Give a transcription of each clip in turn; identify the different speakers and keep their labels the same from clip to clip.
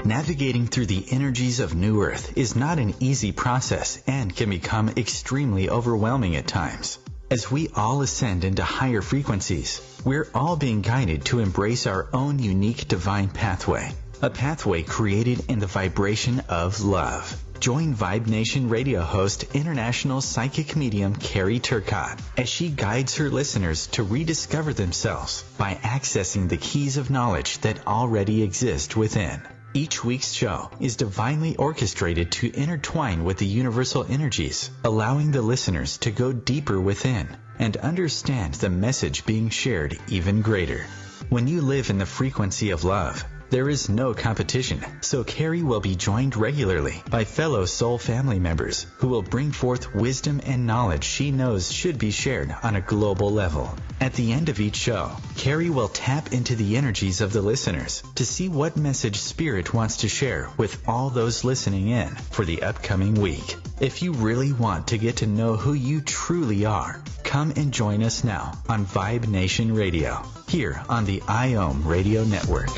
Speaker 1: Navigating through the energies of New Earth is not an easy process and can become extremely overwhelming at times. As we all ascend into higher frequencies, we're all being guided to embrace our own unique divine pathway, a pathway created in the vibration of love. Join Vibe Nation radio host, international psychic medium Carrie Turcotte, as she guides her listeners to rediscover themselves by accessing the keys of knowledge that already exist within. Each week's show is divinely orchestrated to intertwine with the universal energies, allowing the listeners to go deeper within and understand the message being shared even greater. When you live in the frequency of love, there is no competition, so Carrie will be joined regularly by fellow soul family members who will bring forth wisdom and knowledge she knows should be shared on a global level. At the end of each show, Carrie will tap into the energies of the listeners to see what message Spirit wants to share with all those listening in for the upcoming week. If you really want to get to know who you truly are, come and join us now on Vibe Nation Radio, here on the IOM Radio Network.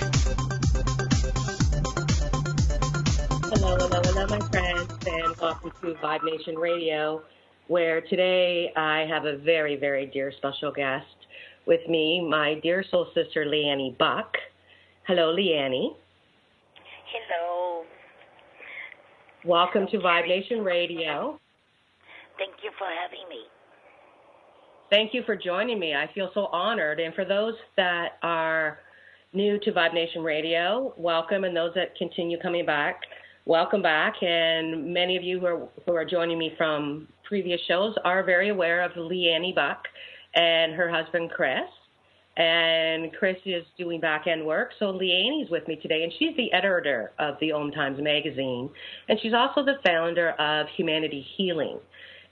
Speaker 2: Hello, my friends, and welcome to Vibe Nation Radio, where today I have a very, very dear special guest with me, my dear soul sister, Liane Buck. Hello, Liane.
Speaker 3: Hello.
Speaker 2: Welcome to Vibe Nation Radio.
Speaker 3: Thank you for having me.
Speaker 2: Thank you for joining me. I feel so honored. And for those that are new to Vibe Nation Radio, welcome, and those that continue coming back, welcome back. And many of you who are joining me from previous shows are very aware of Liane Buck and her husband, Chris. And Chris is doing back-end work. So Liane is with me today, and she's the editor of the OMTimes magazine. And she's also the founder of Humanity Healing.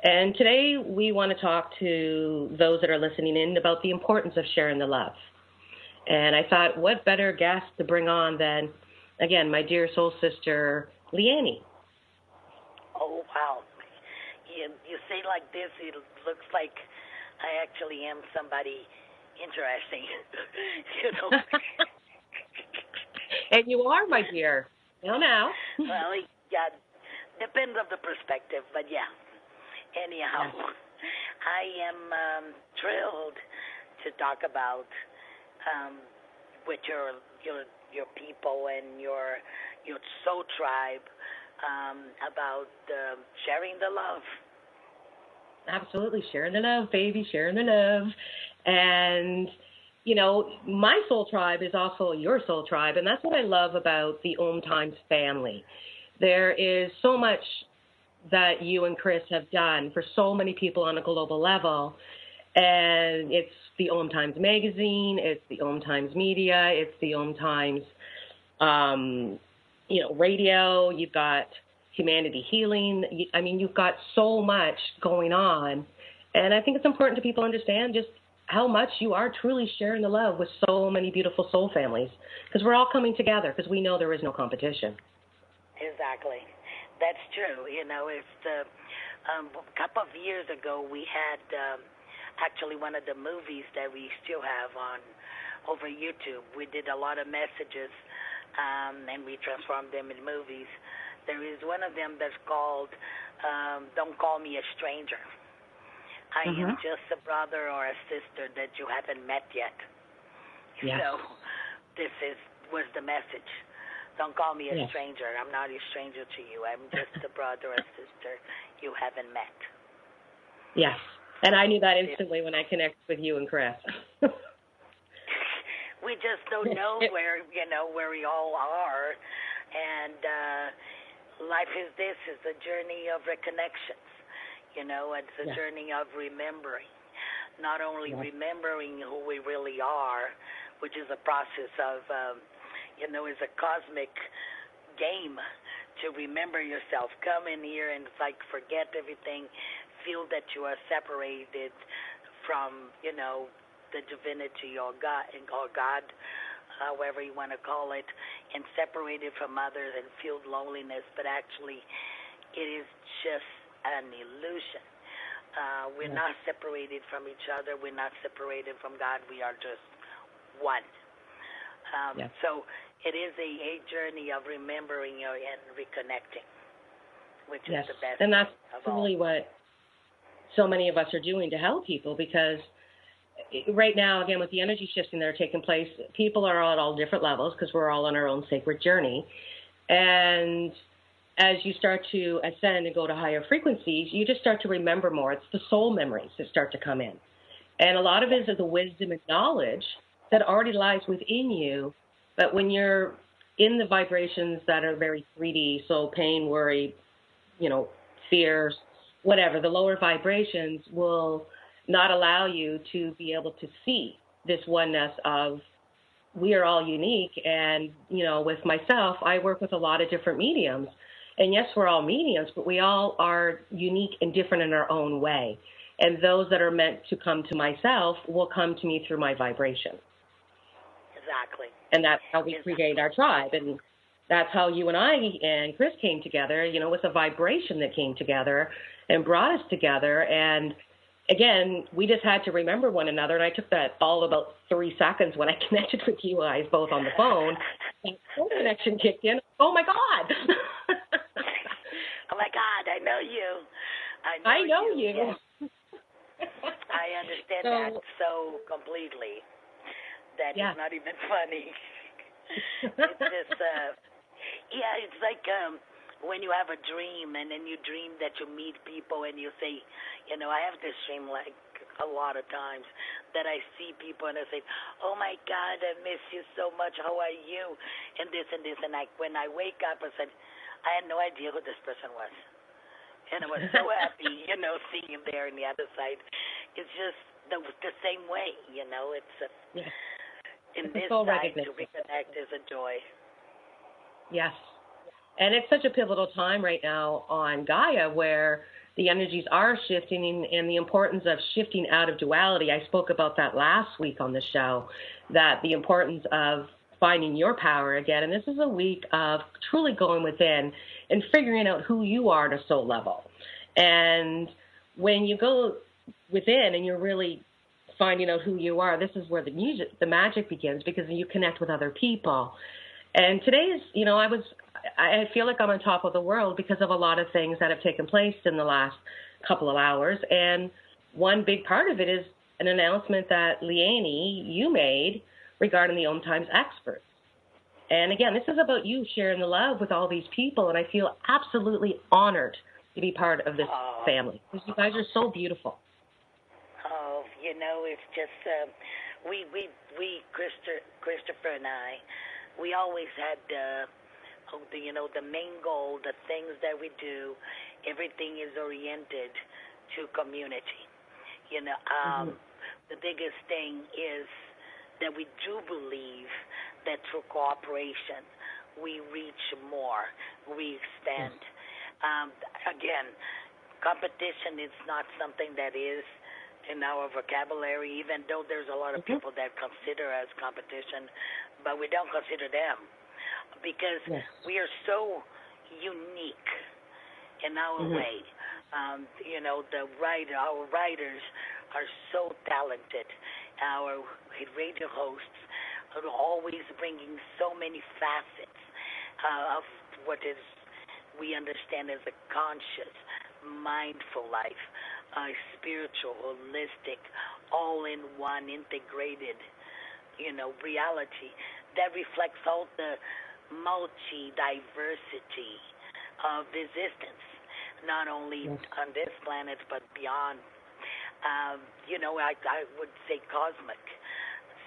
Speaker 2: And today we want to talk to those that are listening in about the importance of sharing the love. And I thought, what better guest to bring on than, again, my dear soul sister, Liane.
Speaker 3: Oh, wow. You say like this, it looks like I actually am somebody interesting, you know.
Speaker 2: And you are, my dear. Now.
Speaker 3: Well, yeah, depends on the perspective, but yeah. Anyhow, I am thrilled to talk about with your people and your soul tribe about sharing the love.
Speaker 2: Absolutely, sharing the love, baby, sharing the love. And, you know, my soul tribe is also your soul tribe, and that's what I love about the OMTimes family. There is so much that you and Chris have done for so many people on a global level, and it's the OMTimes magazine, it's the OMTimes media, it's the OMTimes, radio. You've got Humanity Healing. I mean, you've got so much going on, and I think it's important to people understand just how much you are truly sharing the love with so many beautiful soul families, because we're all coming together because we know there is no competition.
Speaker 3: Exactly. That's true. You know, it's a couple of years ago we had actually one of the movies that we still have on over YouTube. We did a lot of messages and we transformed them in movies. There is one of them that's called Don't Call Me a Stranger. I am just a brother or a sister that you haven't met yet. Yes. So this was the message. Don't call me a stranger. I'm not a stranger to you. I'm just a brother or sister you haven't met.
Speaker 2: Yes. And I knew that instantly when I connected with you and Chris.
Speaker 3: We just don't know where we all are. And life is a journey of reconnections. You know, it's a journey of remembering. Not only remembering who we really are, which is a process of it's a cosmic game to remember yourself. Come in here and forget everything. Feel that you are separated from, the divinity or God, however you want to call it, and separated from others and feel loneliness. But actually, it is just an illusion. We're not separated from each other. We're not separated from God. We are just one. So it is a journey of remembering and reconnecting, which
Speaker 2: yes.
Speaker 3: is the best.
Speaker 2: And that's
Speaker 3: of
Speaker 2: really
Speaker 3: all.
Speaker 2: what so many of us are doing to help people, because right now, again, with the energy shifting that are taking place, people are at all different levels because we're all on our own sacred journey. And as you start to ascend and go to higher frequencies, you just start to remember more. It's the soul memories that start to come in. And a lot of it is the wisdom and knowledge that already lies within you. But when you're in the vibrations that are very 3D, so pain, worry, fears, whatever, the lower vibrations will not allow you to be able to see this oneness of we are all unique. And, with myself, I work with a lot of different mediums. And yes, we're all mediums, but we all are unique and different in our own way. And those that are meant to come to myself will come to me through my vibration.
Speaker 3: Exactly.
Speaker 2: And that's how we create our tribe. And that's how you and I and Chris came together, with a vibration that came together and brought us together. And again, we just had to remember one another. And I took that all about 3 seconds when I connected with you guys both on the phone. And phone connection kicked in. Oh, my God.
Speaker 3: Oh, my God, I know you.
Speaker 2: I know you.
Speaker 3: Yes. I understand that so completely. That is not even funny. It's just, it's like when you have a dream and then you dream that you meet people and you say, I have this dream like a lot of times that I see people and I say, oh my God, I miss you so much. How are you? And this and this. And when I wake up, I said, I had no idea who this person was. And I was so happy, seeing him there on the other side. It's just the same way, It's in this side to reconnect is a joy.
Speaker 2: Yes. And it's such a pivotal time right now on Gaia where the energies are shifting and the importance of shifting out of duality. I spoke about that last week on the show, that the importance of finding your power again. And this is a week of truly going within and figuring out who you are at a soul level. And when you go within and you're really finding out who you are, this is where the magic begins, because you connect with other people. And today's, I feel like I'm on top of the world because of a lot of things that have taken place in the last couple of hours. And one big part of it is an announcement that Liane, you made regarding the OMTimes experts. And again, this is about you sharing the love with all these people, and I feel absolutely honored to be part of this family, because you guys are so beautiful.
Speaker 3: Oh, it's just, Christopher and I, we always had, the main goal, the things that we do, everything is oriented to community. The biggest thing is that we do believe that through cooperation we reach more, we expand. Again, competition is not something that is in our vocabulary, even though there's a lot of people that consider us competition, but we don't consider them because we are so unique in our way. Our writers are so talented. Our radio hosts are always bringing so many facets of what is we understand as a conscious, mindful life, spiritual, holistic, all-in-one, integrated, reality that reflects all the multi-diversity of existence, not only on this planet but beyond. I would say cosmic.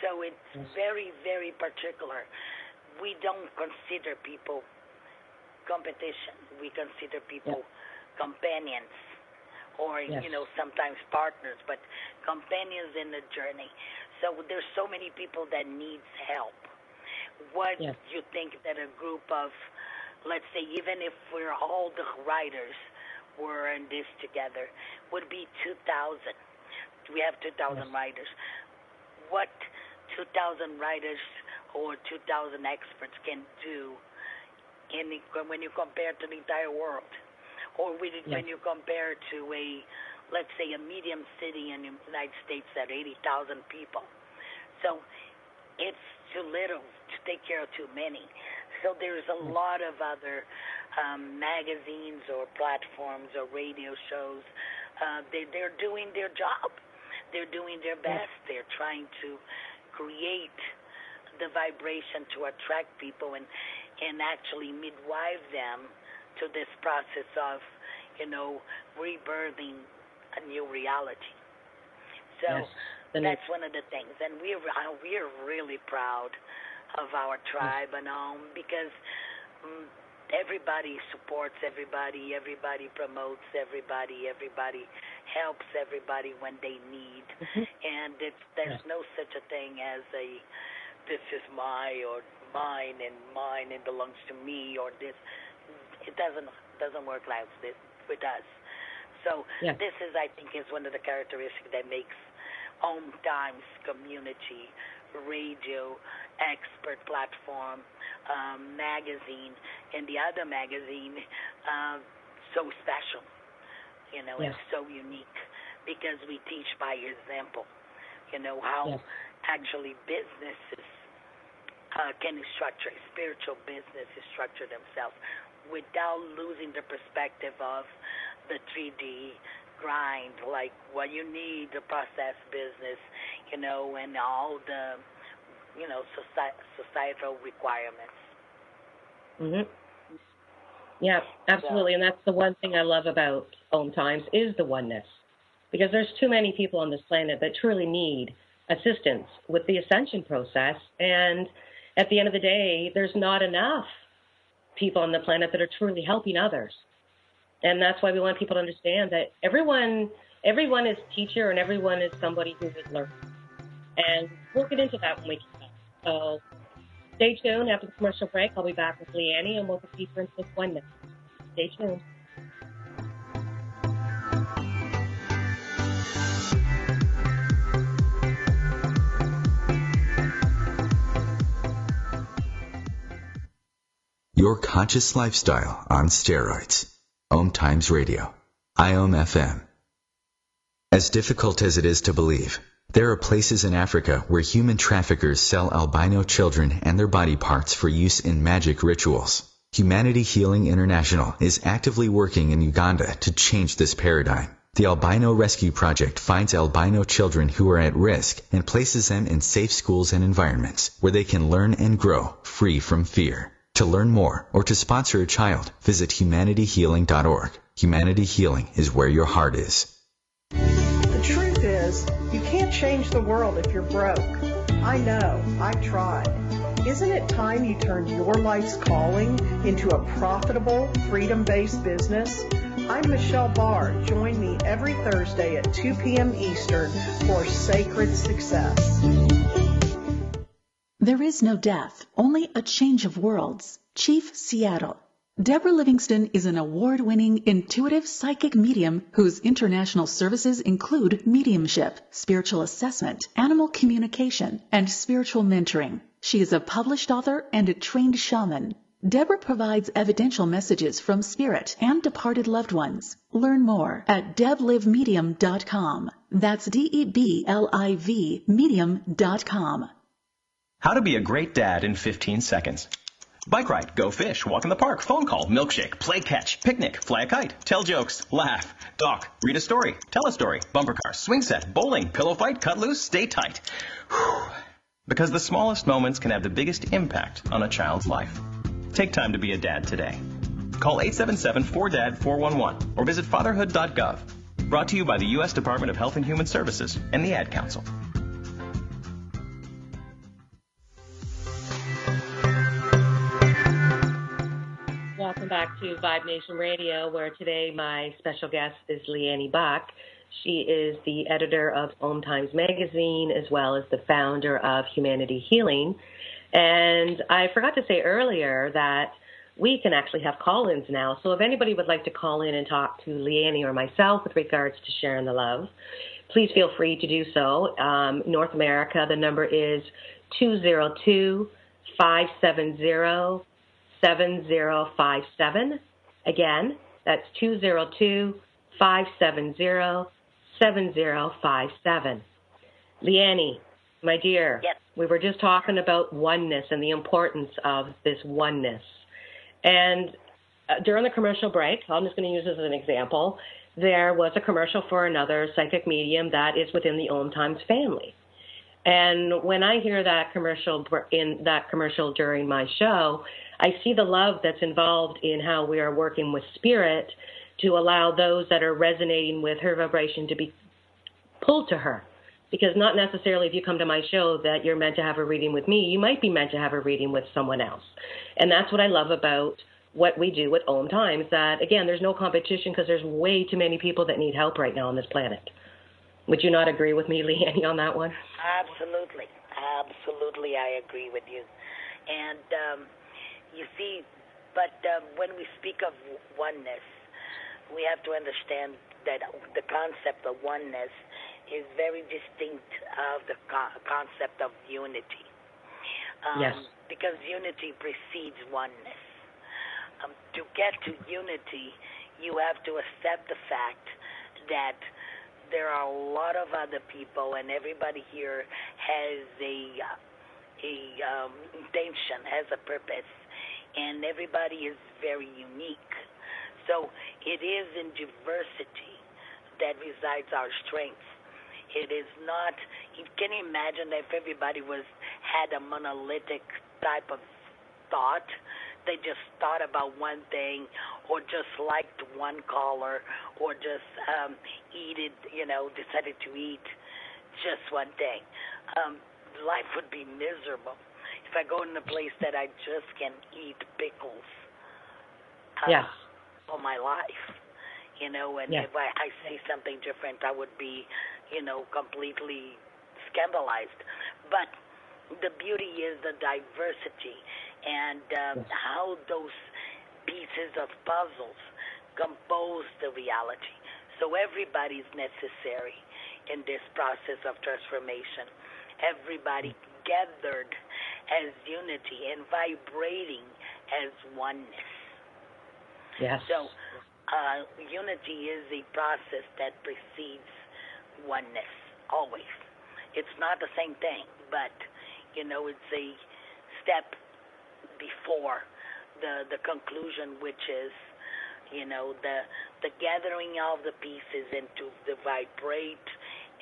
Speaker 3: So it's very, very particular. We don't consider people competition. We consider people companions or, sometimes partners, but companions in the journey. So there's so many people that needs help. What do you think that a group of, let's say, even if we're all the writers were in this together, would be 2,000. We have 2,000 writers. What 2,000 writers or 2,000 experts can do when you compare to the entire world, or when you compare to let's say, a medium city in the United States at 80,000 people. So it's too little take care of too many. So there's a lot of other magazines or platforms or radio shows. They're doing their job. They're doing their best. They're trying to create the vibration to attract people and actually midwife them to this process of, rebirthing a new reality. So that's one of the things. And we're really proud of our tribe, and because everybody supports everybody promotes everybody helps everybody when they need. And there's no such a thing as this is mine and belongs to me, or this. It doesn't work like this with us. So this is, I think, is one of the characteristics that makes OMTimes community radio expert platform magazine and the other magazine so special, and so unique, because we teach by example, how actually businesses can structure, spiritual businesses structure themselves without losing the perspective of the 3D grind, like what you need, the process business, and all the, societal requirements.
Speaker 2: Yeah, absolutely. And that's the one thing I love about OMTimes is the oneness, because there's too many people on this planet that truly need assistance with the ascension process. And at the end of the day, there's not enough people on the planet that are truly helping others. And that's why we want people to understand that everyone is teacher and everyone is somebody who is learning. And we'll get into that when we come back. So stay tuned. After the commercial break, I'll be back with Liane and we'll go deeper into this oneness. Stay tuned.
Speaker 1: Your conscious lifestyle on steroids. OMTimes Radio. IOM FM. As difficult as it is to believe, there are places in Africa where human traffickers sell albino children and their body parts for use in magic rituals. Humanity Healing International is actively working in Uganda to change this paradigm. The Albino Rescue Project finds albino children who are at risk and places them in safe schools and environments where they can learn and grow free from fear. To learn more or to sponsor a child, visit humanityhealing.org. Humanity Healing is where your heart is.
Speaker 4: The truth is, you can't change the world if you're broke. I know, I've tried. Isn't it time you turned your life's calling into a profitable, freedom-based business? I'm Michelle Barr. Join me every Thursday at 2 p.m. Eastern for Sacred Success.
Speaker 5: There is no death, only a change of worlds. Chief Seattle. Deborah Livingston is an award-winning intuitive psychic medium whose international services include mediumship, spiritual assessment, animal communication, and spiritual mentoring. She is a published author and a trained shaman. Deborah provides evidential messages from spirit and departed loved ones. Learn more at deblivemedium.com. That's DEBLIV medium.com.
Speaker 6: How to be a great dad in 15 seconds. Bike ride, go fish, walk in the park, phone call, milkshake, play catch, picnic, fly a kite, tell jokes, laugh, talk, read a story, tell a story, bumper car, swing set, bowling, pillow fight, cut loose, stay tight. Whew. Because the smallest moments can have the biggest impact on a child's life. Take time to be a dad today. Call 877-4DAD-411 or visit fatherhood.gov. Brought to you by the U.S. Department of Health and Human Services and the Ad Council.
Speaker 2: Welcome back to Vibe Nation Radio, where today my special guest is Liane Buck. She is the editor of OMTimes magazine, as well as the founder of Humanity Healing. And I forgot to say earlier that we can actually have call-ins now. So if anybody would like to call in and talk to Liane or myself with regards to sharing the love, please feel free to do so. North America, the number is 202-570-7057. Again, that's 202-570-7057. Liane, My dear,
Speaker 3: Yes.
Speaker 2: we were just talking about oneness and the importance of this oneness. And during the commercial break, I'm just going to use this as an example, there was a commercial for another psychic medium that is within the OMTimes family. And when I hear that commercial during my show, I see the love that's involved in how we are working with spirit to allow those that are resonating with her vibration to be pulled to her. Because not necessarily if you come to my show that you're meant to have a reading with me, you might be meant to have a reading with someone else. And that's what I love about what we do with OMTimes, that, again, there's no competition because there's way too many people that need help right now on this planet. Would you not agree with me, Liane, on that one?
Speaker 3: Absolutely. Absolutely, I agree with you. And you see, but when we speak of oneness, we have to understand that the concept of oneness is very distinct of the concept of unity.
Speaker 2: Yes.
Speaker 3: Because unity precedes oneness. To get to unity, you have to accept the fact that there are a lot of other people, and everybody here has a intention, has a purpose, and everybody is very unique. So it is in diversity that resides our strength. It is not. Can you imagine if everybody had a monolithic type of thought? They just thought about one thing, or just liked one color, or just decided to eat just one thing. Life would be miserable. If I go in a place that I just can eat pickles all my life, and if I say something different, I would be, completely scandalized. But the beauty is the diversity and how those pieces of puzzles compose the reality. So everybody's necessary in this process of transformation. Everybody gathered as unity and vibrating as oneness.
Speaker 2: Yes.
Speaker 3: So unity is a process that precedes oneness, always. It's not the same thing, but, it's a step before the conclusion, which is, the gathering of the pieces and to vibrate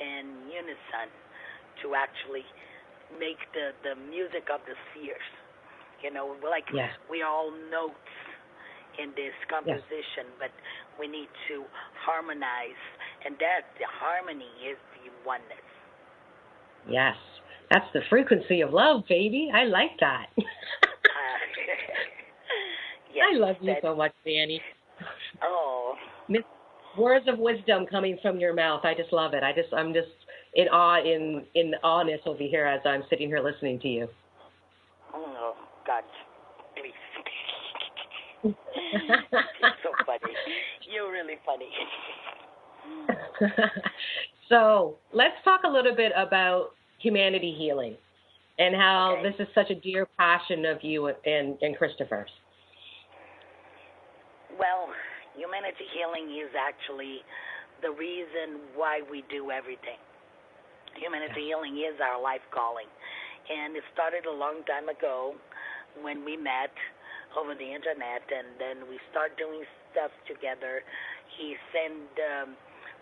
Speaker 3: in unison to actually make the music of the spheres. We are all notes in this composition, but we need to harmonize, and that the harmony is the oneness.
Speaker 2: Yes. That's the frequency of love, baby. I like that.
Speaker 3: Yes,
Speaker 2: I love you so much, Danny.
Speaker 3: Oh.
Speaker 2: Words of wisdom coming from your mouth. I just love it. I'm just in awe, in awness over here as I'm sitting here listening to you.
Speaker 3: Oh, God, please. You're so funny. You're really funny.
Speaker 2: So let's talk a little bit about humanity healing and how this is such a dear passion of you and Christopher's.
Speaker 3: Well, humanity healing is actually the reason why we do everything. Humanity healing is our life calling. And it started a long time ago when we met over the internet, and then we start doing stuff together.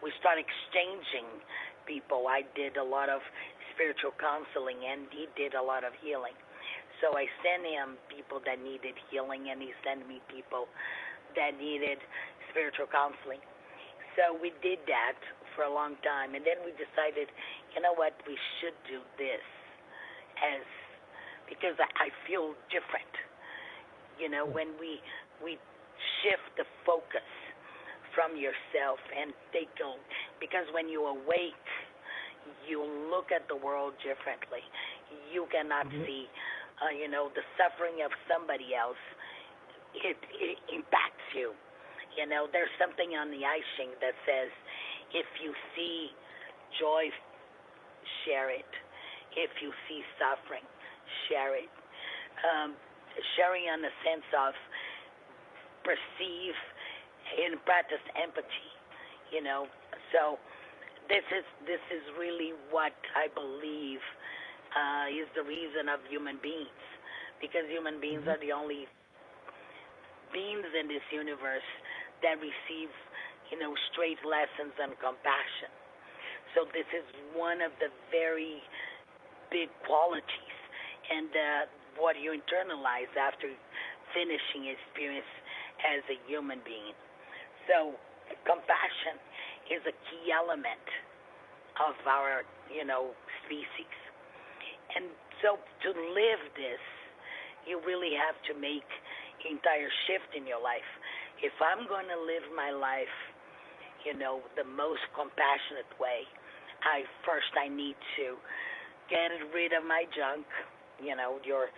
Speaker 3: We start exchanging people. I did a lot of spiritual counseling, and he did a lot of healing. So I sent him people that needed healing, and he sent me people that needed spiritual counseling. So we did that for a long time, and then we decided, you know what, we should do this because I feel different. When we shift the focus from yourself and because when you awake, you look at the world differently. You cannot see, the suffering of somebody else. It impacts you. There's something on the icing that says, if you see joy, share it. If you see suffering, share it. Sharing in the sense of perceive and practice empathy. So this is really what I believe is the reason of human beings, because human beings are the only beings in this universe that receive, straight lessons and compassion. So this is one of the very big qualities, and what you internalize after finishing experience as a human being. So compassion is a key element of our, species. And so to live this, you really have to make an entire shift in your life. If I'm going to live my life, the most compassionate way, I need to get rid of my junk, your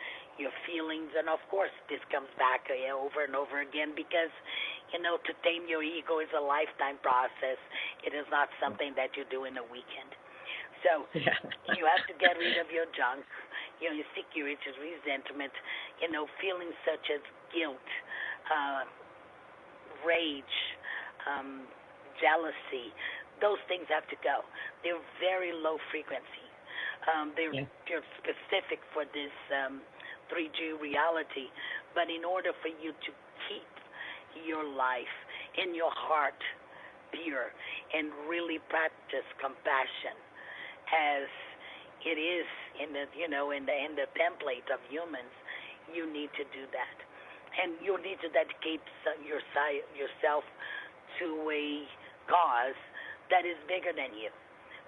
Speaker 3: feelings. And of course, this comes back over and over again because, to tame your ego is a lifetime process. It is not something that you do in a weekend. So you have to get rid of your junk, your insecurities, resentment, feelings such as guilt, rage, jealousy. Those things have to go. They're very low frequency. They're specific for this 3G reality. But in order for you to keep your life in your heart pure and really practice compassion as it is in the in the template of humans, you need to do that, and you need to dedicate yourself to a cause that is bigger than you,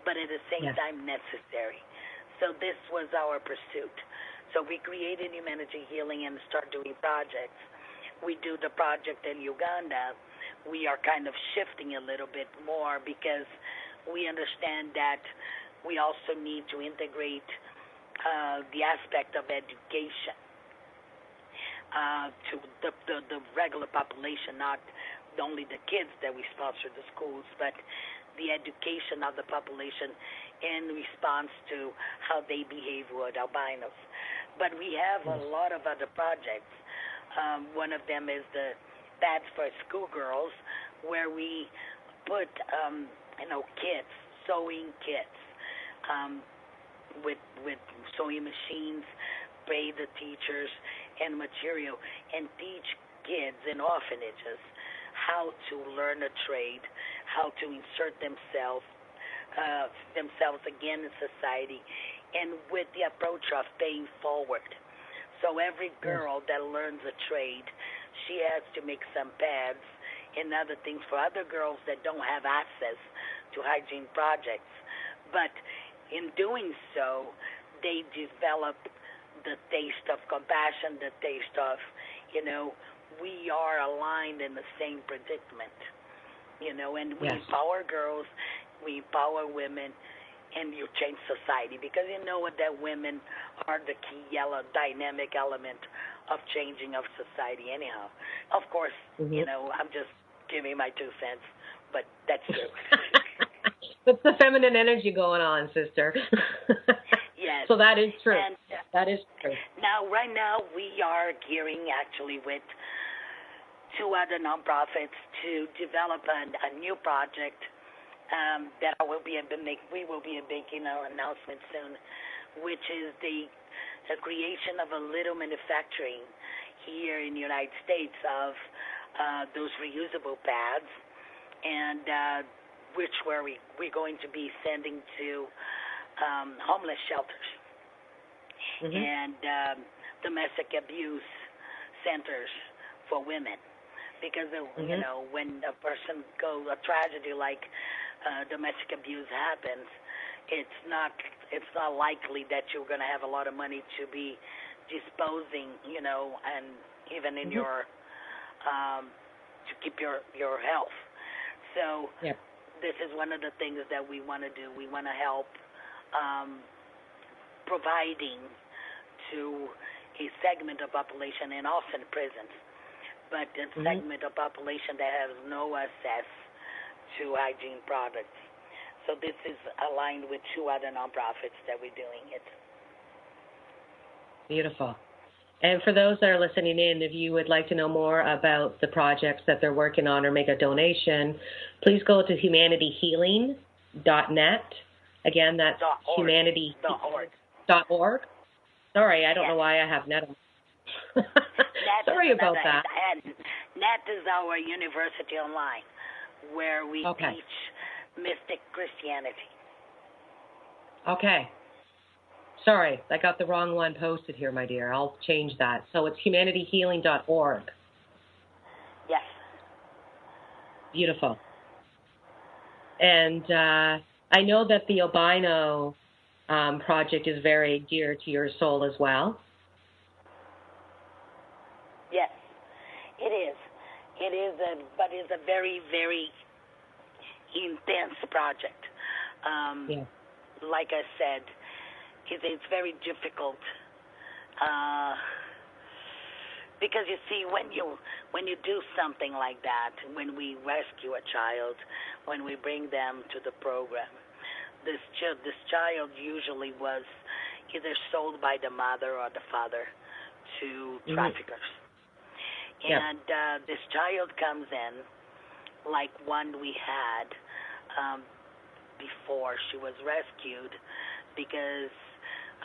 Speaker 3: but at the same time necessary. So this was our pursuit. So we created Humanity Healing and started doing projects. We do the project in Uganda. We are kind of shifting a little bit more because we understand that we also need to integrate the aspect of education to the regular population, not only the kids that we sponsor the schools, but the education of the population in response to how they behave with albinos. But we have a lot of other projects. One of them is the Pads for Schoolgirls, where we put, kits, sewing kits, with sewing machines, pay the teachers and material, and teach kids in orphanages how to learn a trade, how to insert themselves again in society, and with the approach of paying forward. So every girl that learns a trade, she has to make some pads and other things for other girls that don't have access to hygiene projects. But in doing so, they develop the taste of compassion, the taste of, we are aligned in the same predicament, and we empower girls, we empower women, and you change society, because that women are the key dynamic element of changing of society anyhow. Of course, I'm just giving my 2 cents, but that's true.
Speaker 2: It's the feminine energy going on, sister.
Speaker 3: Yes.
Speaker 2: So that is true.
Speaker 3: And,
Speaker 2: that is true.
Speaker 3: Now, right now, we are gearing actually with 2 other nonprofits to develop a new project that we will be making our announcement soon, which is the creation of a little manufacturing here in the United States of those reusable pads, and which we're going to be sending to homeless shelters and domestic abuse centers for women, because when a person a tragedy like domestic abuse happens, it's not likely that you're going to have a lot of money to be disposing, and even in your to keep your health. So this is one of the things that we want to do. We want to help providing to a segment of population, and also in prisons, but a segment of population that has no access to hygiene products. So this is aligned with 2 other nonprofits that we're doing it. Beautiful.
Speaker 2: And for those that are listening in, if you would like to know more about the projects that they're working on or make a donation, please go to humanityhealing.net. Again, that's humanity.org. .org. Sorry, I don't know why I have net on. Sorry about that.
Speaker 3: And NET is our university online, where we teach mystic Christianity.
Speaker 2: Okay. Sorry, I got the wrong one posted here, my dear. I'll change that. So it's humanityhealing.org.
Speaker 3: Yes.
Speaker 2: Beautiful. And I know that the albino project is very dear to your soul as well.
Speaker 3: Yes, it is. It is, but it's a very, very intense project. Like I said, it's very difficult because you see, when you do something like that, when we rescue a child, when we bring them to the program, this child usually was either sold by the mother or the father to traffickers. And this child comes in, like one we had before she was rescued, because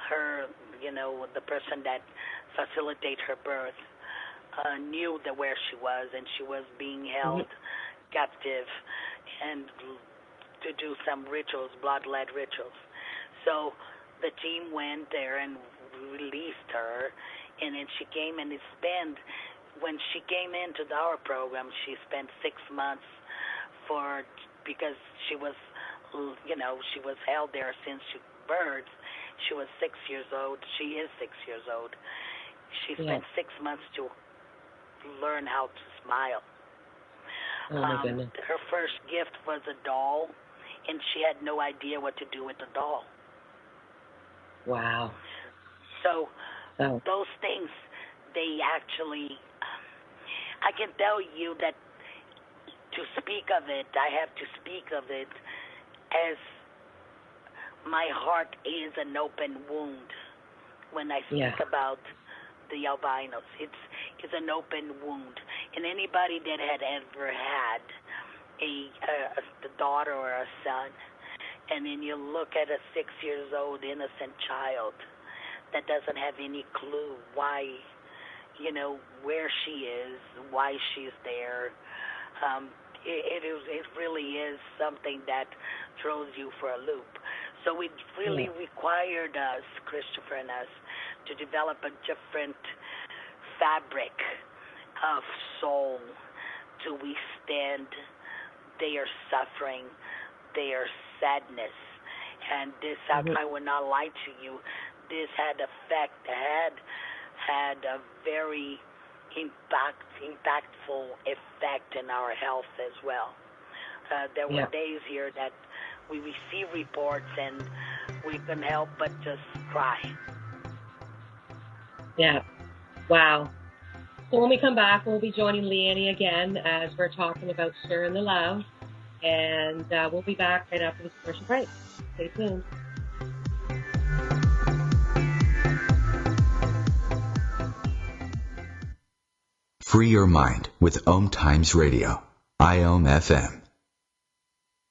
Speaker 3: her, the person that facilitated her birth knew where she was, and she was being held captive and to do some rituals, blood-led rituals. So the team went there and released her, and then she came and when she came into our program, she spent 6 months because she was, she was held there since she birth. She was 6 years old. She is 6 years old. She spent 6 months to learn how to smile.
Speaker 2: Oh, my goodness.
Speaker 3: Her first gift was a doll, and she had no idea what to do with the doll.
Speaker 2: Wow.
Speaker 3: So those things, they actually, I can tell you that to speak of it, I have to speak of it as my heart is an open wound when I speak about the albinos. It's an open wound. And anybody that had ever had a daughter or a son, and then you look at a 6 years old innocent child that doesn't have any clue why, where she is, why she's there, it really is something that throws you for a loop. So it really required us, Christopher and us, to develop a different fabric of soul to withstand their suffering, their sadness. And this, I will not lie to you, this had a very impactful effect in our health as well. There were days here that we receive reports and we couldn't help but just cry.
Speaker 2: Yeah. Wow. So when we come back, we'll be joining Liane again as we're talking about sharing the love. And we'll be back right after this commercial break. Stay tuned.
Speaker 1: Free your mind with OMTimes Radio, IOM FM.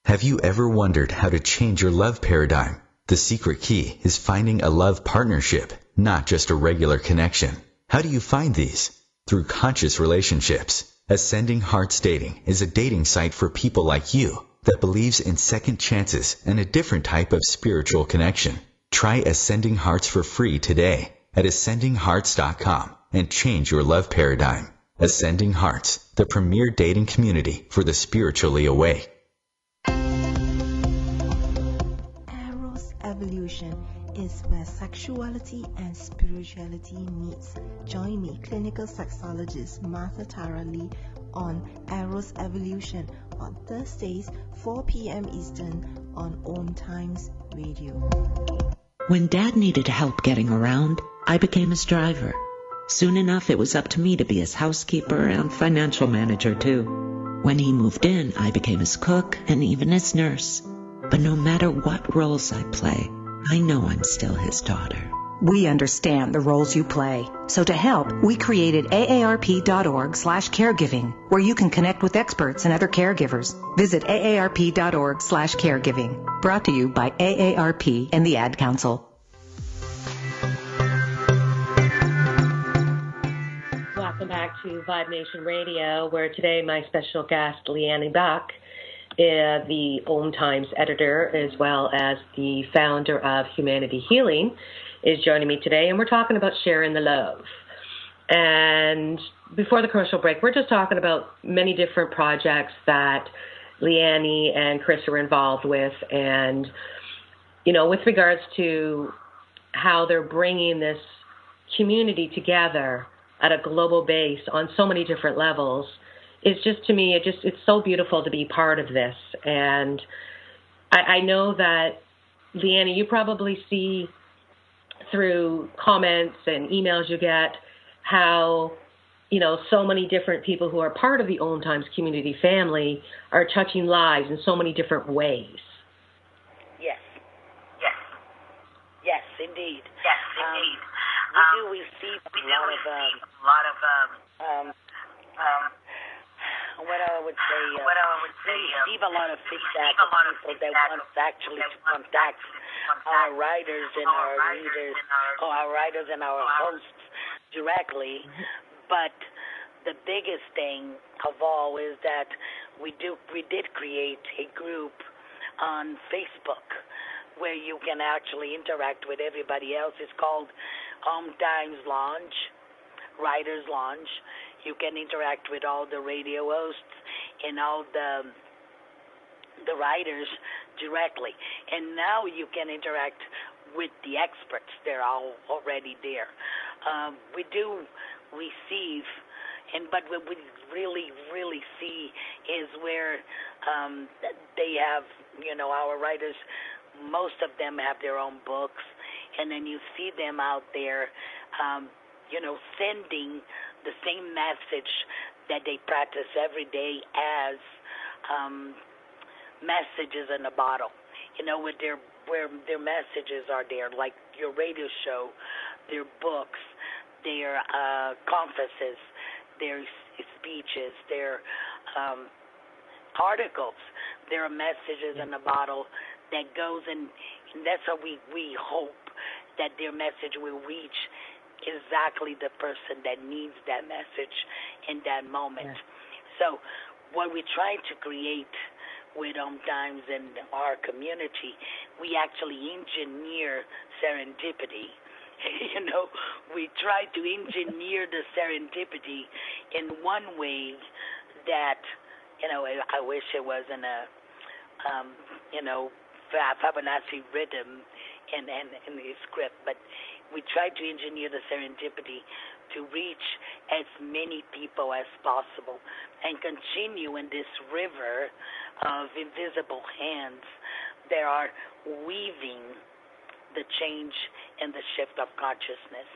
Speaker 1: Have you ever wondered how to change your love paradigm? The secret key is finding a love partnership, not just a regular connection. How do you find these? Through conscious relationships. Ascending Hearts Dating is a dating site for people like you that believes in second chances and a different type of spiritual connection. Try Ascending Hearts for free today at ascendinghearts.com and change your love paradigm. Ascending Hearts, the premier dating community for the spiritually awake.
Speaker 7: Eros Evolution is where sexuality and spirituality meets. Join me, clinical sexologist Martha Tara Lee, on Eros Evolution on Thursdays, 4 p.m. Eastern on OMTimes Radio.
Speaker 8: When Dad needed help getting around, I became his driver. Soon enough, it was up to me to be his housekeeper and financial manager, too. When he moved in, I became his cook and even his nurse. But no matter what roles I play, I know I'm still his daughter.
Speaker 9: We understand the roles you play. So to help, we created aarp.org/caregiving, where you can connect with experts and other caregivers. Visit aarp.org/caregiving. Brought to you by AARP and the Ad Council.
Speaker 2: back to Vibe Nation Radio, where today my special guest, Liane Buck, the OMTimes editor, as well as the founder of Humanity Healing, is joining me today, and we're talking about sharing the love. And before the commercial break, we're just talking about many different projects that Liane and Chris are involved with, and, you know, with regards to how they're bringing this community together at a global base on so many different levels. It's just, to me, it's so beautiful to be part of this. And I know that, Liane, you probably see through comments and emails you get how, you know, so many different people who are part of the OMTimes community family are touching lives in so many different ways.
Speaker 3: Yes, indeed. We receive a lot of what I would say, we receive a lot of feedback from people that want actually to contact our writers and our readers, or our writers and our hosts directly. But the biggest thing of all is that we did create a group on Facebook where you can actually interact with everybody else. It's called OMTimes Lounge, Writers Lounge. You can interact with all the radio hosts and all the writers directly. And now you can interact with the experts. They're all already there. We do receive, but what we really see is where they have, you know, our writers, most of them have their own books, and then you see them out there, you know, sending the same message that they practice every day as messages in a bottle. You know, where their messages are there, like your radio show, their books, their conferences, their speeches, their articles. There are messages in a bottle that goes in, and that's how we hope that their message will reach exactly the person that needs that message in that moment. Yeah. So what we try to create with OMTimes and our community, we actually engineer serendipity. You know, we try to engineer the serendipity in one way that, you know, I wish it was in a, you know, Fibonacci rhythm in the script, but we try to engineer the serendipity to reach as many people as possible and continue in this river of invisible hands that are weaving the change and the shift of consciousness.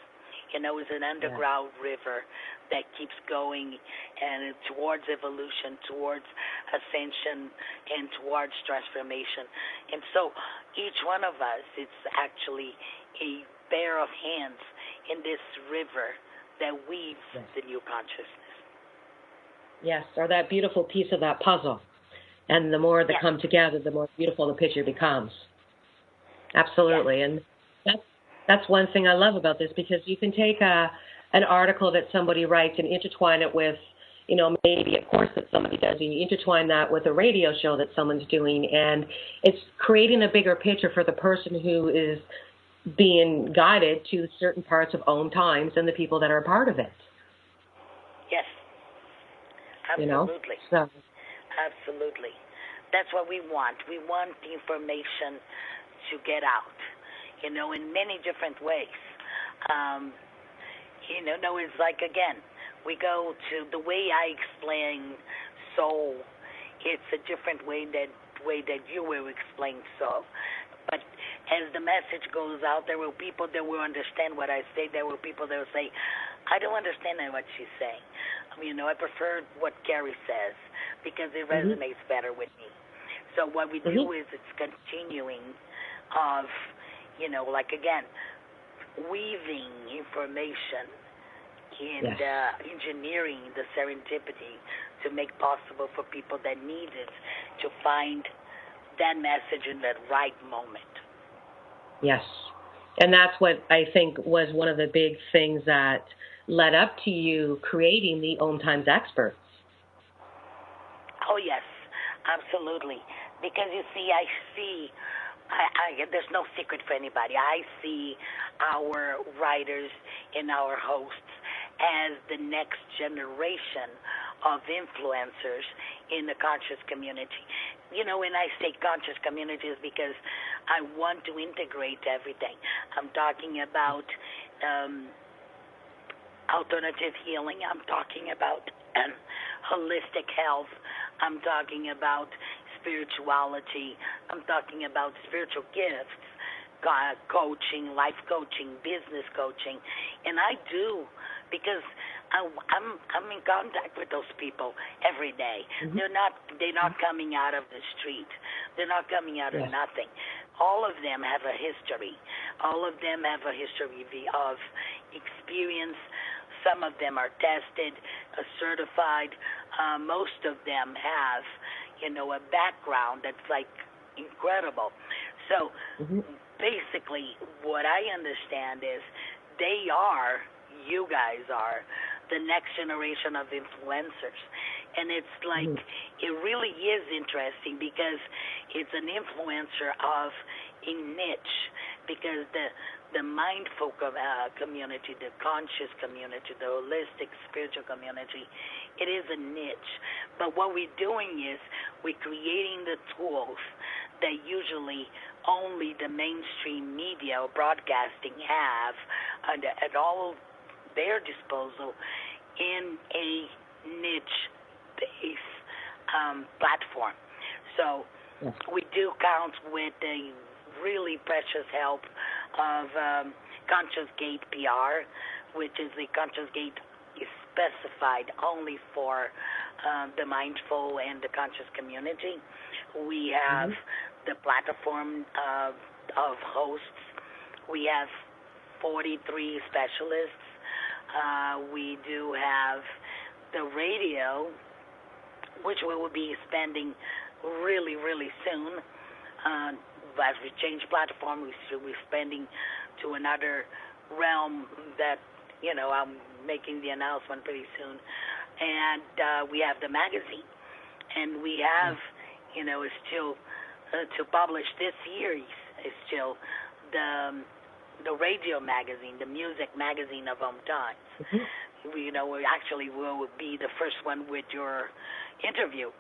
Speaker 3: You know, it's an underground river that keeps going and towards evolution, towards ascension, and towards transformation. And so each one of us, it's actually a pair of hands in this river that weaves the new consciousness.
Speaker 2: Yes, or that beautiful piece of that puzzle. And the more that come together, the more beautiful the picture becomes. Absolutely. Yes. And that's one thing I love about this, because you can take an article that somebody writes and intertwine it with, you know, maybe a course that somebody does, and you intertwine that with a radio show that someone's doing, and it's creating a bigger picture for the person who is being guided to certain parts of OMTimes and the people that are a part of it.
Speaker 3: Yes, absolutely.
Speaker 2: You know? So.
Speaker 3: Absolutely. That's what we want. We want the information to get out, you know, in many different ways. You know, it's like, again, we go to the way I explain soul. It's a different way that you will explain soul. But as the message goes out, there will people that will understand what I say. There will people that will say, I don't understand what she's saying. You know, I prefer what Carrie says because it resonates better with me. So what we do is it's continuing of, you know, like, again, weaving information and engineering the serendipity to make possible for people that need it to find that message in that right moment.
Speaker 2: Yes. And that's what I think was one of the big things that led up to you creating the OMTimes experts.
Speaker 3: Oh, yes, absolutely. Because you see, there's no secret for anybody. I see our writers and our hosts as the next generation of influencers in the conscious community. You know, when I say conscious community, is because I want to integrate everything. I'm talking about alternative healing. I'm talking about holistic health. I'm talking about spirituality. I'm talking about spiritual gifts, coaching, life coaching, business coaching, and I do because I'm in contact with those people every day. Mm-hmm. They're not coming out of the street. They're not coming out of nothing. All of them have a history. All of them have a history of experience. Some of them are tested, certified. Most of them have, a background that's like incredible. So basically what I understand is you guys are the next generation of influencers. And it's like, it really is interesting because it's an influencer of a niche, because the mindful community, the conscious community, the holistic spiritual community, it is a niche. But what we're doing is we're creating the tools that usually only the mainstream media or broadcasting have at all their disposal in a niche-based platform. So we do count with the really precious help of Conscious Gate PR, which is the Conscious Gate is specified only for the mindful and the conscious community. We have the platform of hosts. We have 43 specialists. We do have the radio, which we will be expanding really, really soon. As we change platform, we're expanding to another realm that, I'm making the announcement pretty soon. And we have the magazine. And we have, it's still, to publish this series, is still the radio magazine, the music magazine of OMTimes. We actually will be the first one with your interview.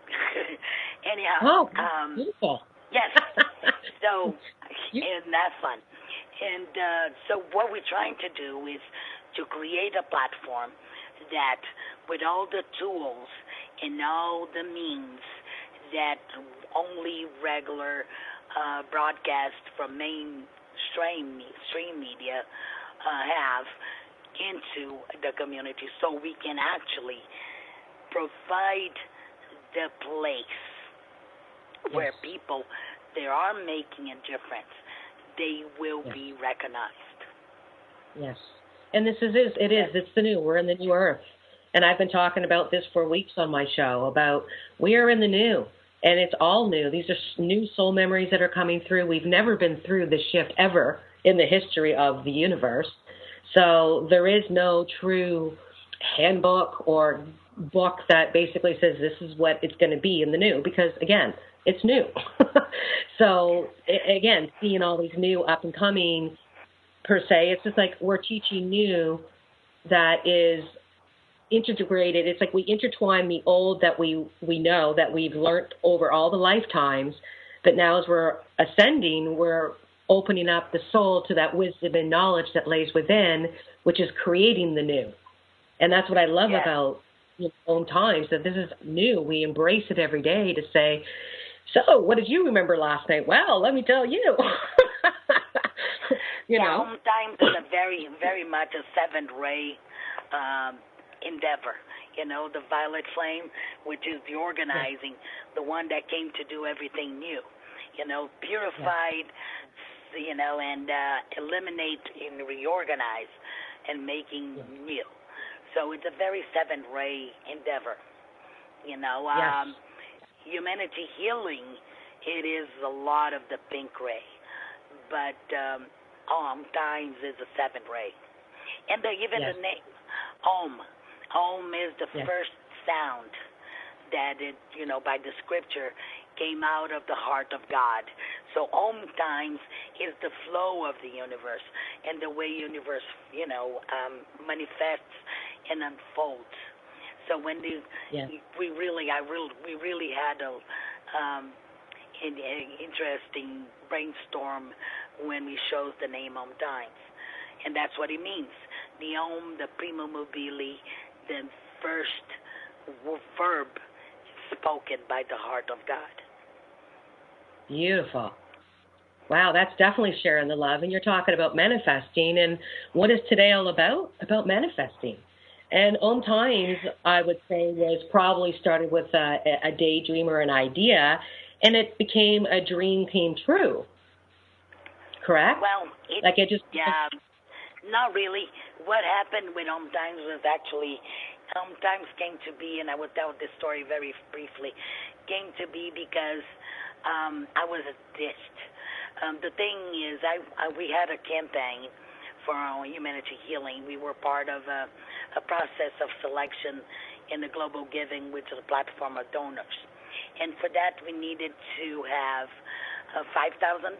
Speaker 3: Anyhow,
Speaker 2: beautiful.
Speaker 3: Yes. So, and that's fun. And so what we're trying to do is to create a platform that, with all the tools and all the means that only regular broadcast from mainstream media have into the community, so we can actually provide the place where people, they are making a difference. They will be recognized.
Speaker 2: Yes. And this is it's the new. We're in the new earth. And I've been talking about this for weeks on my show, about we are in the new. And it's all new. These are new soul memories that are coming through. We've never been through this shift ever in the history of the universe. So there is no true handbook or book that basically says this is what it's going to be in the new, because, again, it's new. So, again, seeing all these new up-and-coming, per se, it's just like we're teaching new that is integrated. It's like we intertwine the old that we know, that we've learned over all the lifetimes, but now as we're ascending, we're opening up the soul to that wisdom and knowledge that lays within, which is creating the new. And that's what I love about OMTimes, that this is new. We embrace it every day to say, so what did you remember last night? Well, let me tell you.
Speaker 3: OMTimes is a very, very much a seventh ray endeavor. The violet flame, which is the organizing, the one that came to do everything new. Purified, and eliminate and reorganize and making new. So it's a very seventh ray endeavor. Humanity healing, it is a lot of the pink ray. But OMTimes is the seventh ray. And even the name, Om. Om is the first sound that it, by the scripture, came out of the heart of God. So OMTimes is the flow of the universe and the way universe, manifests and unfolds. So when we really had an interesting brainstorm when we chose the name OMTimes. And that's what it means. The Om, the prima mobile, the first verb spoken by the heart of God.
Speaker 2: Beautiful. Wow, that's definitely sharing the love. And you're talking about manifesting. And what is today all about? About manifesting. And OMTimes, I would say, was probably started with a daydream or an idea, and it became a dream came true. Correct?
Speaker 3: Well, not really. What happened with OMTimes was actually, OMTimes came to be, and I will tell this story very briefly, came to be because I was a dist. The thing is, we had a campaign for our humanity healing. We were part of a process of selection in the Global Giving, which is a platform of donors. And for that, we needed to have $5,000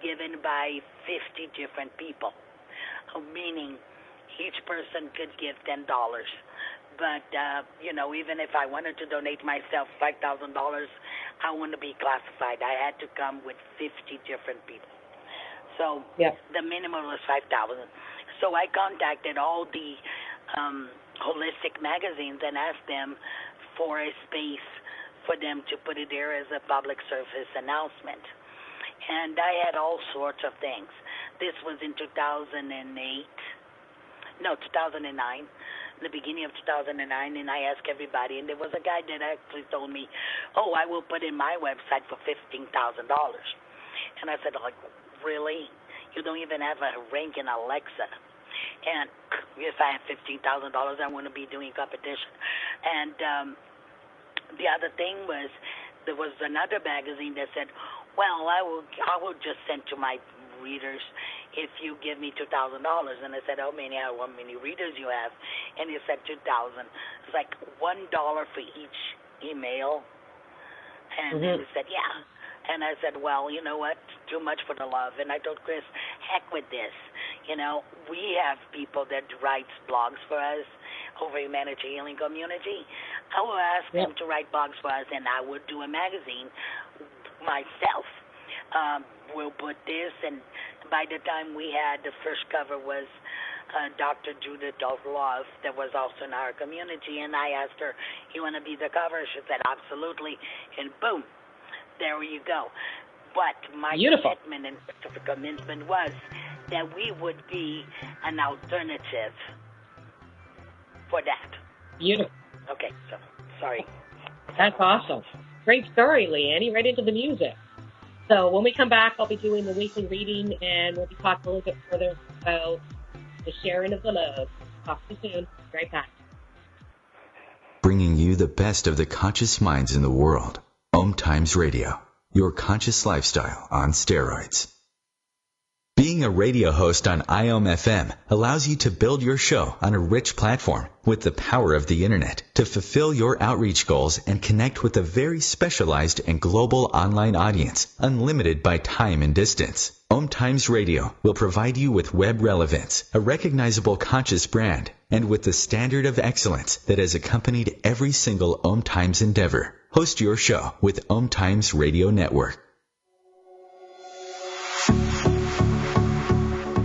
Speaker 3: given by 50 different people, meaning each person could give $10. But, even if I wanted to donate myself $5,000, I wouldn't be classified. I had to come with 50 different people. So the minimum was 5,000. So I contacted all the holistic magazines and asked them for a space for them to put it there as a public service announcement. And I had all sorts of things. This was in 2009, the beginning of 2009, and I asked everybody, and there was a guy that actually told me, I will put in my website for $15,000. And I said, really? You don't even have a rank in Alexa. And if I have $15,000, I wouldn't be doing competition. And the other thing was, there was another magazine that said, well, I will just send to my readers if you give me $2,000. And I said, how many readers you have? And he said 2,000. It's like $1 for each email. And he said, yeah. And I said, well, you know what? Too much for the love. And I told Chris, heck with this. We have people that write blogs for us over Humanity Healing Community. I will ask them to write blogs for us, and I would do a magazine myself. We'll put this, and by the time we had, the first cover was Dr. Judith Love, that was also in our community, and I asked her, you want to be the cover? She said, absolutely, and boom, there you go. But my commitment was that we would be an alternative for that.
Speaker 2: Beautiful.
Speaker 3: Okay, so, sorry.
Speaker 2: That's awesome. Great story, Liane. Right into the music. So when we come back, I'll be doing the weekly reading, and we'll be talking a little bit further about the sharing of the love. Talk to you soon. Right back.
Speaker 1: Bringing you the best of the conscious minds in the world. OMTimes Radio, your conscious lifestyle on steroids. Being a radio host on IOM-FM allows you to build your show on a rich platform with the power of the internet to fulfill your outreach goals and connect with a very specialized and global online audience, unlimited by time and distance. OMTimes Radio will provide you with web relevance, a recognizable conscious brand, and with the standard of excellence that has accompanied every single OMTimes endeavor. Host your show with OMTimes Radio Network.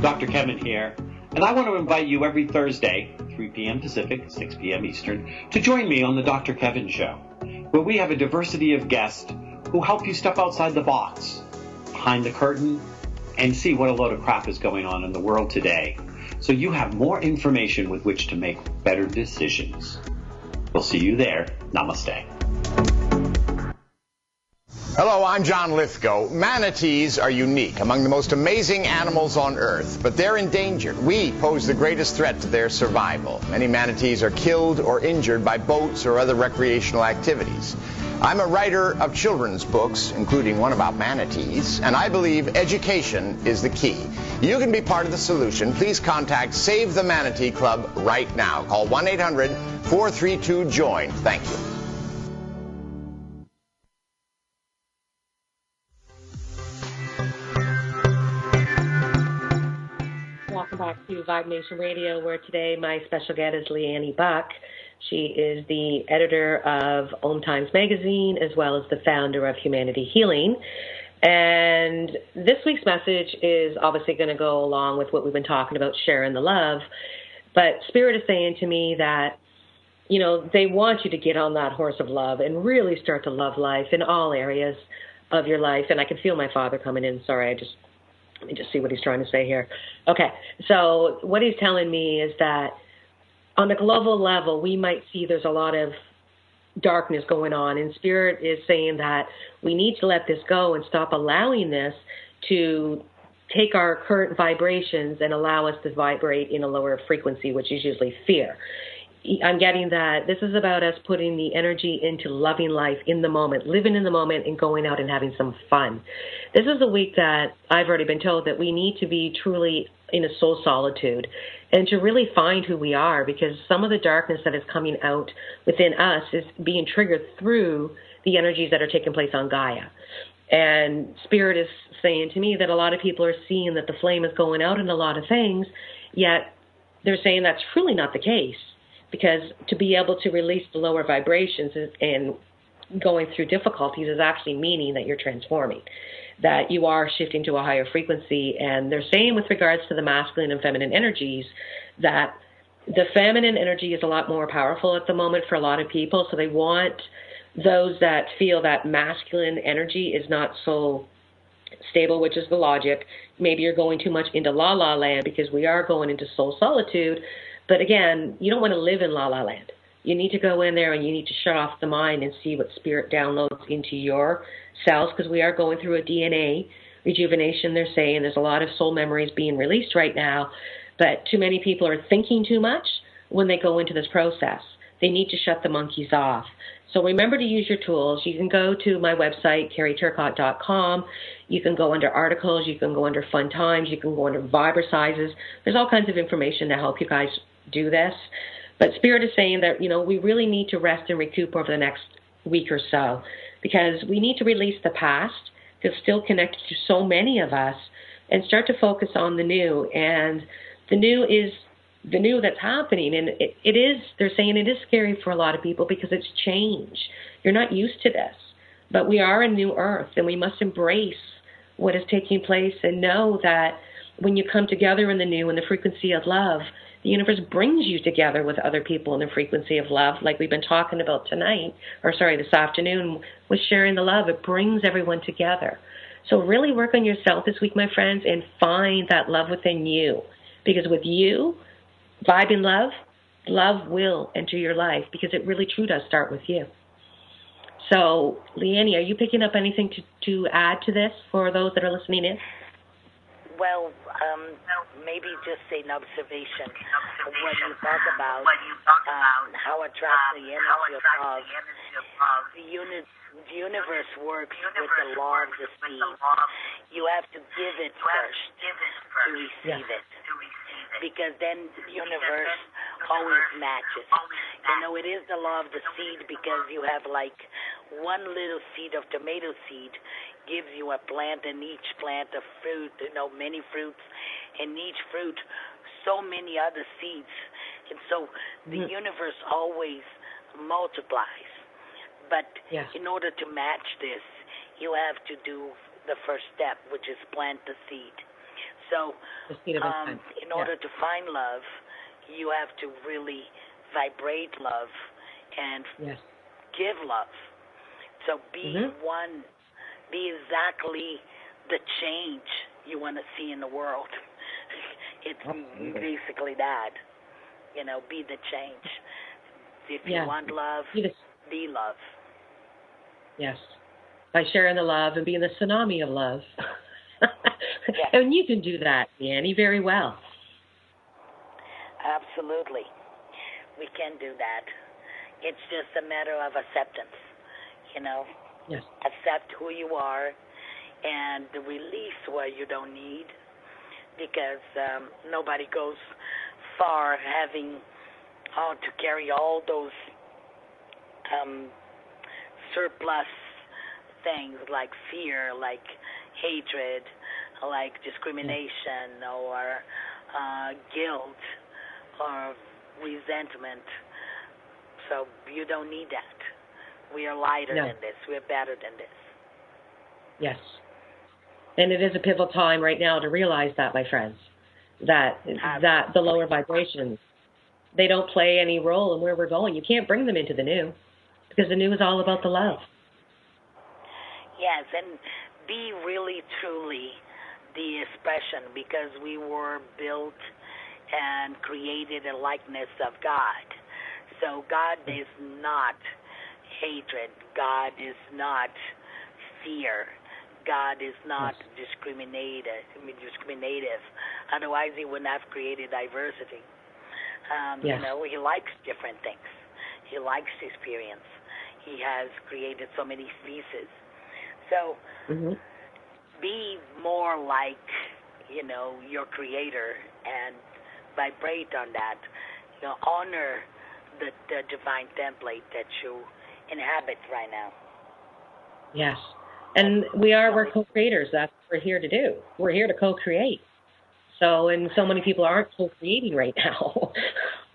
Speaker 10: Dr. Kevin here, and I want to invite you every Thursday, 3 p.m. Pacific, 6 p.m. Eastern, to join me on the Dr. Kevin Show, where we have a diversity of guests who help you step outside the box, behind the curtain, and see what a load of crap is going on in the world today, so you have more information with which to make better decisions. We'll see you there. Namaste.
Speaker 11: Hello, I'm John Lithgow. Manatees are unique, among the most amazing animals on Earth, but they're endangered. We pose the greatest threat to their survival. Many manatees are killed or injured by boats or other recreational activities. I'm a writer of children's books, including one about manatees, and I believe education is the key. You can be part of the solution. Please contact Save the Manatee Club right now. Call 1-800-432-JOIN. Thank you.
Speaker 2: Welcome back to Vibe Nation Radio, where today my special guest is Liane Buck. She is the editor of OMTimes magazine, as well as the founder of Humanity Healing. And this week's message is obviously going to go along with what we've been talking about, sharing the love. But Spirit is saying to me that, you know, they want you to get on that horse of love and really start to love life in all areas of your life. And I can feel my father coming in. Sorry, let me just see what he's trying to say here. Okay, so what he's telling me is that on the global level, we might see there's a lot of darkness going on, and Spirit is saying that we need to let this go and stop allowing this to take our current vibrations and allow us to vibrate in a lower frequency, which is usually fear. I'm getting that this is about us putting the energy into loving life in the moment, living in the moment, and going out and having some fun. This is a week that I've already been told that we need to be truly in a soul solitude and to really find who we are, because some of the darkness that is coming out within us is being triggered through the energies that are taking place on Gaia. And Spirit is saying to me that a lot of people are seeing that the flame is going out in a lot of things, yet they're saying that's truly not the case. Because to be able to release the lower vibrations and going through difficulties is actually meaning that you're transforming, that you are shifting to a higher frequency. And they're saying with regards to the masculine and feminine energies that the feminine energy is a lot more powerful at the moment for a lot of people. So they want those that feel that masculine energy is not so stable, which is the logic. Maybe you're going too much into la-la land, because we are going into soul solitude. But again, you don't want to live in la-la land. You need to go in there and you need to shut off the mind and see what Spirit downloads into your cells, because we are going through a DNA rejuvenation. They're saying there's a lot of soul memories being released right now, but too many people are thinking too much when they go into this process. They need to shut the monkeys off. So remember to use your tools. You can go to my website, carrieturcott.com. You can go under articles. You can go under fun times. You can go under vibricizes. There's all kinds of information to help you guys do this. But Spirit is saying that, you know, we really need to rest and recoup over the next week or so, because we need to release the past that's still connected to so many of us and start to focus on the new. And the new is the new that's happening. And it is, they're saying it is scary for a lot of people because it's change. You're not used to this. But we are a new earth, and we must embrace what is taking place and know that when you come together in the new and the frequency of love, the universe brings you together with other people in the frequency of love, like we've been talking about tonight, this afternoon, with sharing the love. It brings everyone together. So really work on yourself this week, my friends, and find that love within you. Because with you, vibing love, love will enter your life, because it really truly does start with you. So, Liane, are you picking up anything to add to this for those that are listening in?
Speaker 3: Well, maybe just an observation when you talk about how attract the energy of love. The universe works with the law of the seed. You have to give it first to receive it, because then the universe always matches. You know, it is the law of the seed, because you have like one little seed of tomato seed gives you a plant, and each plant a fruit, many fruits, and each fruit so many other seeds. And so the universe always multiplies. But in order to match this, you have to do the first step, which is plant the seed. So in order to find love, you have to really vibrate love and give love. So be one. Be exactly the change you want to see in the world. It's basically that. Be the change. If you want love, be love.
Speaker 2: Yes. By sharing the love and being the tsunami of love. And you can do that, Annie, very well.
Speaker 3: Absolutely. We can do that. It's just a matter of acceptance,
Speaker 2: Yes.
Speaker 3: Accept who you are and release what you don't need because nobody goes far having to carry all those surplus things like fear, like hatred, like discrimination, or guilt, or resentment. So you don't need that. We are lighter than this. We're better than this.
Speaker 2: Yes. And it is a pivotal time right now to realize that, my friends, that the lower vibrations, they don't play any role in where we're going. You can't bring them into the new, because the new is all about the love.
Speaker 3: Yes, and be really, truly the expression, because we were built and created a likeness of God. So God is not hatred. God is not fear. God is not discriminative. Otherwise, he wouldn't have created diversity. You know, he likes different things. He likes experience. He has created so many species. So be more like, you know, your creator and vibrate on that. You know, honor the divine template that you inhabit right now.
Speaker 2: Yes. And we're co-creators. That's what we're here to do. We're here to co-create. So, and so many people aren't co-creating right now.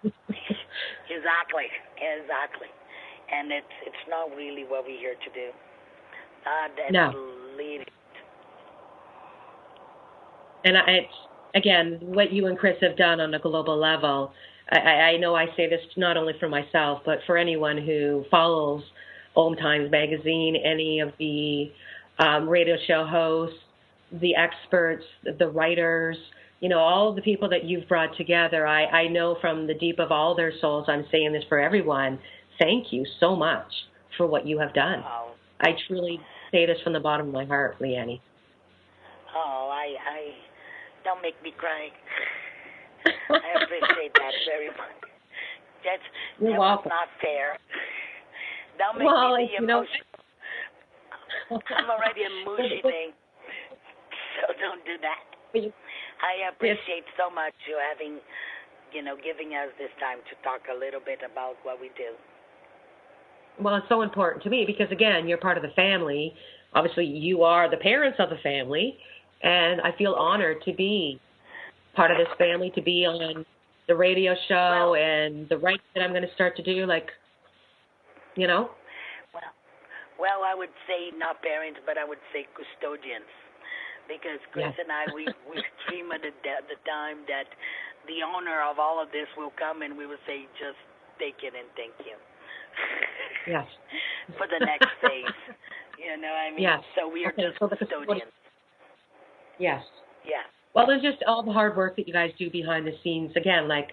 Speaker 3: Exactly. And it's not really what we're here to do. That's leading.
Speaker 2: And again, what you and Chris have done on a global level, I know I say this not only for myself, but for anyone who follows OMTimes magazine, any of the radio show hosts, the experts, the writers, you know, all of the people that you've brought together. I know from the deep of all their souls, I'm saying this for everyone, thank you so much for what you have done.
Speaker 3: Oh.
Speaker 2: I truly say this from the bottom of my heart, Liane.
Speaker 3: Oh, I don't make me cry. I appreciate that very much. That was not fair. Don't make me be emotional. I'm already emotional, so don't do that. I appreciate so much you having, you know, giving us this time to talk a little bit about what we do.
Speaker 2: Well, it's so important to me because, again, you're part of the family. Obviously, you are the parents of the family, and I feel honored to be part of this family, to be on the radio show and the writing that I'm going to start to do, like, you know.
Speaker 3: Well, I would say not parents, but I would say custodians, because Chris and I, we dream at the time that the owner of all of this will come and we will say, just take it and thank you.
Speaker 2: Yes.
Speaker 3: For the next phase. You know what I mean?
Speaker 2: Yes.
Speaker 3: So we are just custodians.
Speaker 2: Yes.
Speaker 3: Yeah.
Speaker 2: Well, there's just all the hard work that you guys do behind the scenes. Again, like,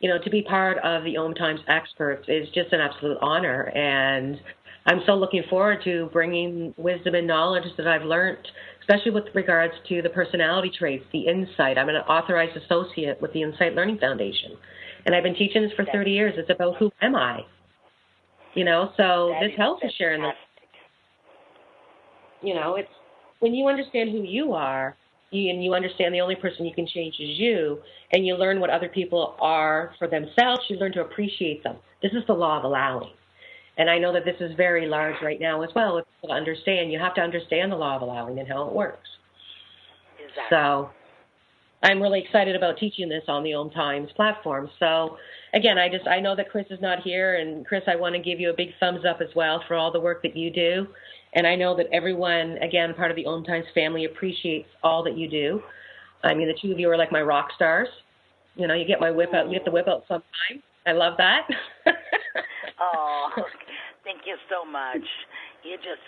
Speaker 2: you know, to be part of the OMTimes experts is just an absolute honor. And I'm so looking forward to bringing wisdom and knowledge that I've learned, especially with regards to the personality traits, the insight. I'm an authorized associate with the Insight Learning Foundation. And I've been teaching this for 30 years. It's about who am I? You know, so this helps with sharing this. You know, it's when you understand who you are, and you understand the only person you can change is you, and you learn what other people are for themselves, you learn to appreciate them. This is the law of allowing. And I know that this is very large right now as well. If people understand, you have to understand the law of allowing and how it works.
Speaker 3: Exactly.
Speaker 2: So I'm really excited about teaching this on the OMTimes platform. So again, I know that Chris is not here, and Chris, I want to give you a big thumbs up as well for all the work that you do. And I know that everyone, again, part of the OMTimes family appreciates all that you do. I mean, the two of you are like my rock stars. You know, you get my whip out, you get the whip out sometime. I love that.
Speaker 3: Oh, thank you so much. You're just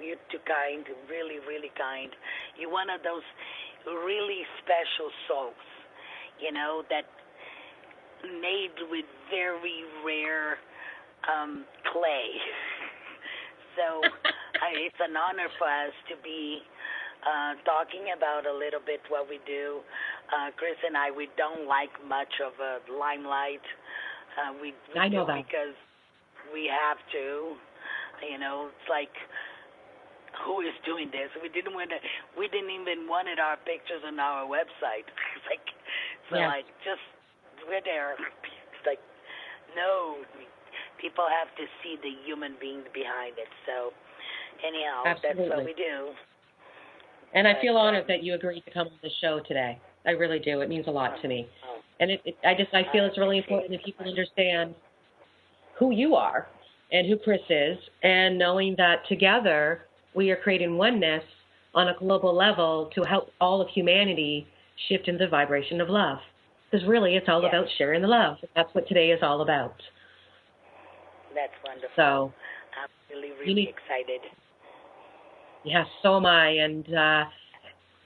Speaker 3: you're too kind, really, really kind. You're one of those really special souls, you know, that made with very rare clay. So it's an honor for us to be talking about a little bit what we do. Chris and I, we don't like much of a limelight.
Speaker 2: I know that.
Speaker 3: Because we have to. You know, it's like who is doing this. We didn't even wanted our pictures on our website. We're there. It's like, no, people have to see the human being behind it. So anyhow,
Speaker 2: Absolutely.
Speaker 3: That's what we do.
Speaker 2: And I feel honored that you agreed to come on the show today. I really do. It means a lot to me. And I feel it's really important that people understand who you are and who Chris is, and knowing that together we are creating oneness on a global level to help all of humanity shift into the vibration of love. Because really it's all about sharing the love. That's what today is all about.
Speaker 3: That's wonderful.
Speaker 2: So
Speaker 3: I'm really excited.
Speaker 2: Yeah, so am I. And,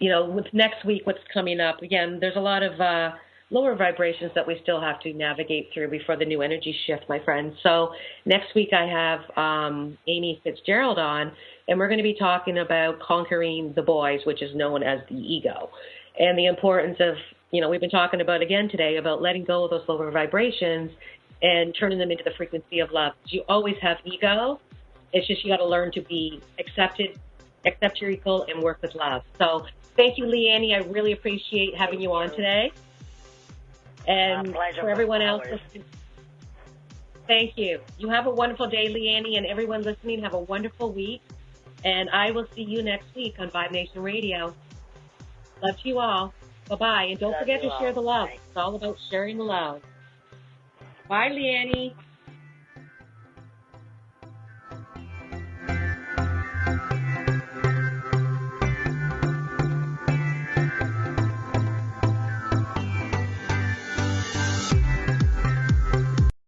Speaker 2: with next week, what's coming up, again, there's a lot of lower vibrations that we still have to navigate through before the new energy shift, my friends. So next week I have Amy Fitzgerald on, and we're going to be talking about conquering the boys, which is known as the ego, and the importance of, we've been talking about again today about letting go of those lower vibrations and turning them into the frequency of love. You always have ego. It's just you got to learn to be accept your ego, and work with love. So thank you, Liane. I really appreciate having you on today. And for everyone else, thank you. You have a wonderful day, Liane, and everyone listening, have a wonderful week. And I will see you next week on Vibe Nation Radio. Love to you all. Bye-bye. And don't forget to share the love. It's all about sharing the love. Bye, Liane.